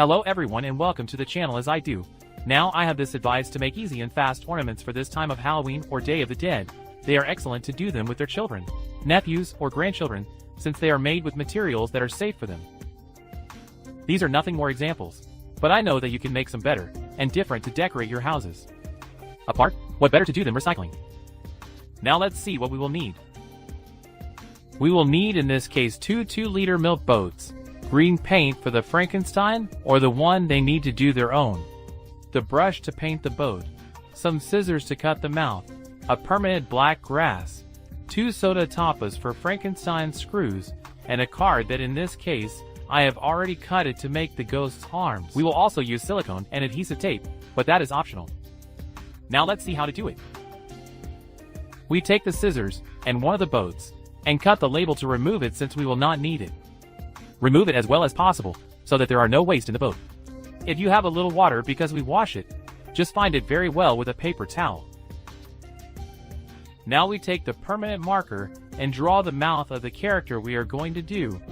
Hello everyone and welcome to the channel. As I do now, I have this advice to make easy and fast ornaments for this time of Halloween or Day of the Dead. They are excellent to do them with their children, nephews, or grandchildren, since they are made with materials that are safe for them. These are nothing more examples, but I know that you can make some better and different to decorate your houses. Apart, what better to do than recycling? Now let's see what we will need. We will need in this case two 2-liter milk boats, green paint for the Frankenstein or the one they need to do their own, the brush to paint the boat, some scissors to cut the mouth, a permanent black grass, 2 soda tapas for Frankenstein screws, and a card that in this case I have already cut it to make the ghost's arms. We will also use silicone and adhesive tape, but that is optional. Now let's see how to do it. We take the scissors and one of the boats and cut the label to remove it since we will not need it. Remove it as well as possible so that there are no waste in the boat. If you have a little water because we wash it, just find it very well with a paper towel. Now we take the permanent marker and draw the mouth of the character we are going to do.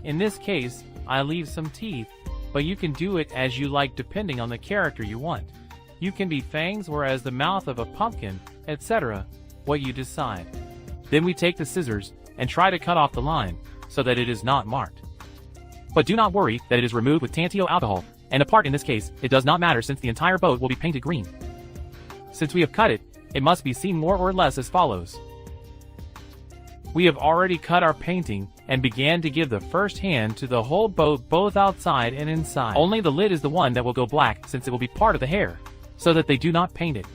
In this case, I leave some teeth, but you can do it as you like depending on the character you want. You can be fangs or as the mouth of a pumpkin, etc. What you decide. Then we take the scissors and try to cut off the line so that it is not marked. But do not worry that it is removed with Tanto alcohol, and a part in this case, it does not matter since the entire boat will be painted green. Since we have cut it, it must be seen more or less as follows. We have already cut our painting and began to give the first hand to the whole boat both outside and inside. Only the lid is the one that will go black since it will be part of the hair, so that they do not paint it.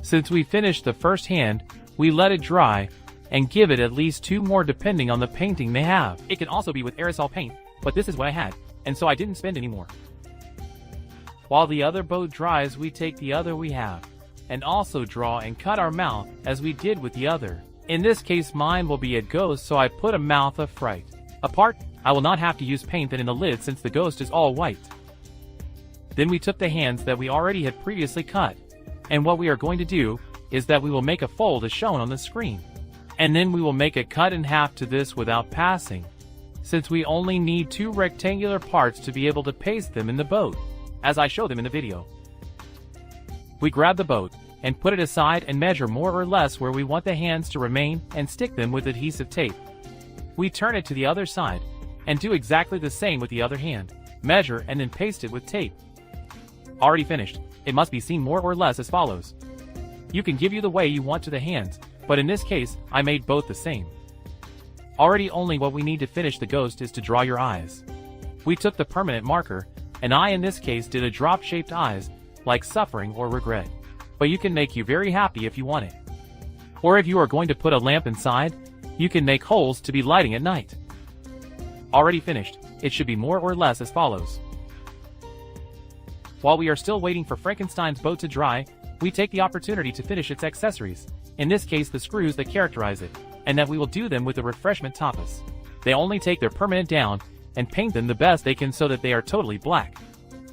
Since we finished the first hand, we let it dry and give it at least 2 more depending on the painting they have. It can also be with aerosol paint, but this is what I had, and so I didn't spend any more. While the other boat dries, we take the other we have, and also draw and cut our mouth as we did with the other. In this case mine will be a ghost, so I put a mouth of fright. Apart, I will not have to use paint in the lid since the ghost is all white. Then we took the hands that we already had previously cut, and what we are going to do is that we will make a fold as shown on the screen. And then we will make a cut in half to this without passing, since we only need 2 rectangular parts to be able to paste them in the boat, as I show them in the video. We grab the boat and put it aside and measure more or less where we want the hands to remain and stick them with adhesive tape. We turn it to the other side and do exactly the same with the other hand, measure and then paste it with tape. Already finished, it must be seen more or less as follows. You can give you the way you want to the hands, but in this case, I made both the same. Already only what we need to finish the ghost is to draw your eyes. We took the permanent marker, and I in this case did a drop-shaped eyes, like suffering or regret. But you can make you very happy if you want it. Or if you are going to put a lamp inside, you can make holes to be lighting at night. Already finished, it should be more or less as follows. While we are still waiting for Frankenstein's boat to dry, we take the opportunity to finish its accessories, in this case the screws that characterize it, and that we will do them with the refreshment tapas. They only take their permanent down and paint them the best they can so that they are totally black.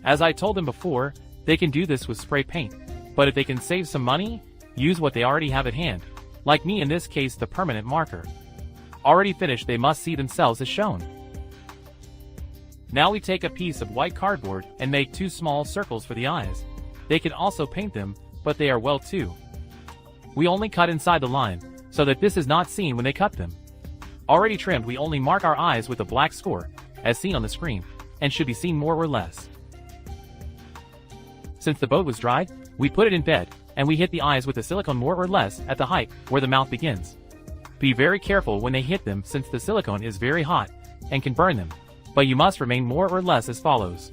As I told them before, they can do this with spray paint, but if they can save some money, use what they already have at hand, like me in this case the permanent marker. Already finished, they must see themselves as shown. Now we take a piece of white cardboard and make 2 small circles for the eyes. They can also paint them, but they are well too. We only cut inside the line, so that this is not seen when they cut them. Already trimmed, we only mark our eyes with a black score, as seen on the screen, and should be seen more or less. Since the boat was dried, we put it in bed, and we hit the eyes with the silicone more or less at the height where the mouth begins. Be very careful when they hit them since the silicone is very hot and can burn them, but you must remain more or less as follows.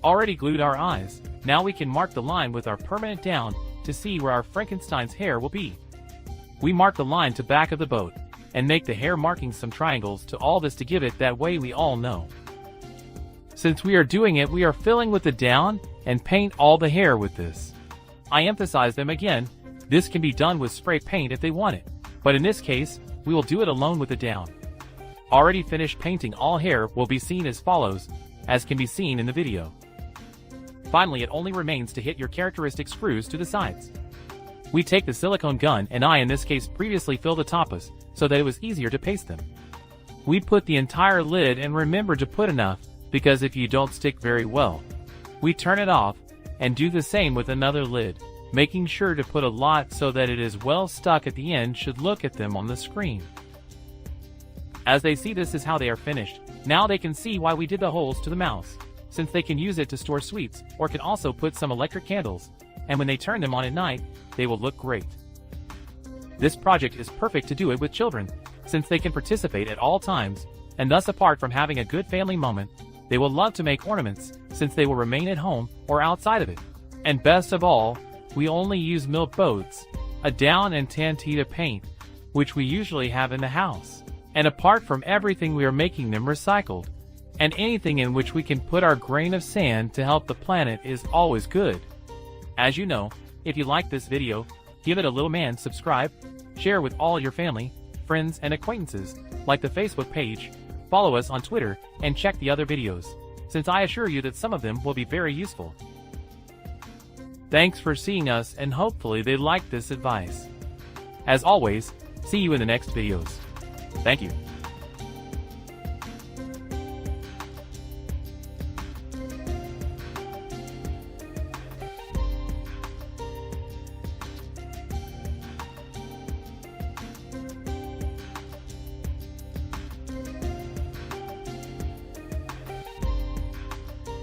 Already glued our eyes, now we can mark the line with our permanent down to see where our Frankenstein's hair will be. We mark the line to back of the boat, and make the hair markings some triangles to all this to give it that way we all know. Since we are doing it, we are filling with the down and paint all the hair with this. I emphasize them again, this can be done with spray paint if they want it, but in this case, we will do it alone with the down. Already finished painting all hair will be seen as follows, as can be seen in the video. Finally, it only remains to hit your characteristic screws to the sides. We take the silicone gun and I in this case previously filled the tapas, so that it was easier to paste them. We put the entire lid and remember to put enough, because if you don't stick very well, we turn it off and do the same with another lid, making sure to put a lot so that it is well stuck at the end should look at them on the screen. As they see this is how they are finished, now they can see why we did the holes to the mouse, since they can use it to store sweets or can also put some electric candles, and when they turn them on at night, they will look great. This project is perfect to do it with children, since they can participate at all times, and thus apart from having a good family moment, they will love to make ornaments, since they will remain at home or outside of it. And best of all, we only use milk boats, a down and tantita paint, which we usually have in the house. And apart from everything we are making them recycled, and anything in which we can put our grain of sand to help the planet is always good. As you know, if you like this video, give it a little man, subscribe, share with all your family, friends and acquaintances, like the Facebook page, follow us on Twitter, and check the other videos, since I assure you that some of them will be very useful. Thanks for seeing us and hopefully they like this advice. As always, see you in the next videos. Thank you.